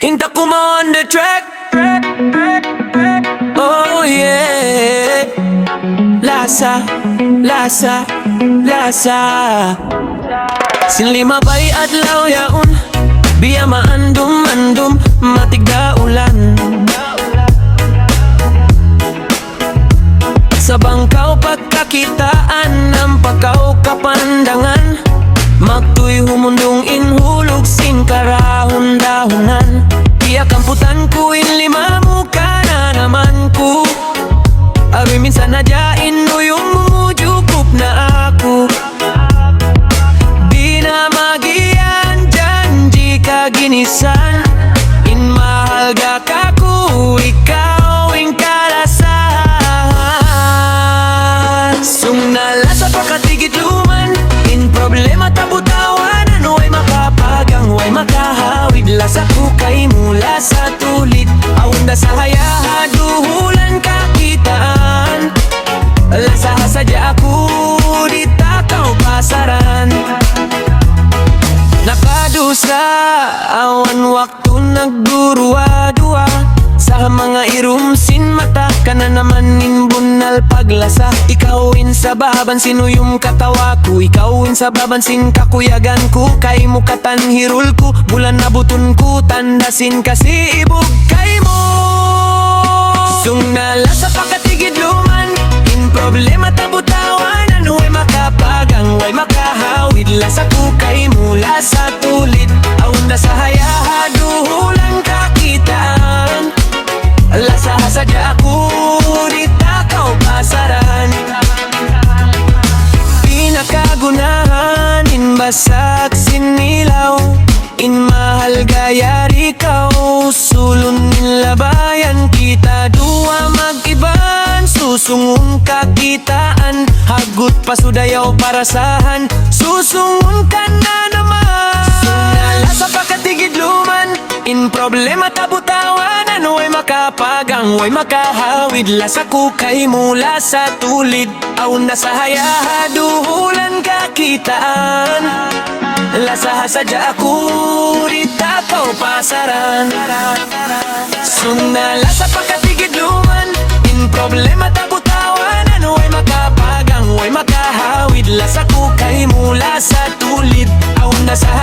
Hinta ko mo on the track. Oh yeah. Lasa, lasa, lasa. Sinlima bay adlaw yaon, biya maandum-andum, matigda ulan. Sa bangkaw pagkakitaan ng pagkaw kapandangan, magtuy humundong inhulog sin karahon dahunan. Iya kamputan ko inlima mo ka na naman ko. Abi minsan nadyain mo yung mumujukup na ako. Di na magiyan janji ka ginisan. In mahal ga ka ko, ikaw ing kalasahan. Sung nalasa pakatigit luman, in problema tabutawan. Ano ay makapagang, way makahawid. Lasa ko kay mula sa tulit. Aunda sa hayaha, duhulan kakitaan. Lasa sadya ako, di takaw pasaran. Nakadusa, awan waktu nagdurua-dua. Sa mga irumsin mata ka na naman bunal paglasa. Ikawin sa babansin yung katawa ko, ikawin sa babansin kakuyagan ko. Kay mo katanhirul ko, bulan na buton ko, tandasin kasi ibog kay mo. Sung nalasa pakatigid luman, in problema tabutawan. Ano ay makapagang, way makahawid. Lasa ko kay mula sa tulit. Aunda sa hayaha, duhulang kakitaan. Lasa sadya ako, di takaw pasaran. Pinakagunahan, in basag sinilaw. In mahal gayari ikaw, sulon in labayan. Kita dua mag-iban, susungon kakitaan. Hagot pasudayaw parasahan, susungon ka na naman. Nalasa pakatigid luman, in problema tabutawan. Ano ay makapagang, way makahawid. Lasa ko kay mula sa tulid. Auna sa hayaha, duhulan kakitaan. Lasa sadya ako, di takaw pasaran. Sung nalasa pakatigid luman, in problema tabutawan. Ano ay makapagang, way makahawid. Lasa ko kay mula sa tulid. Auna sa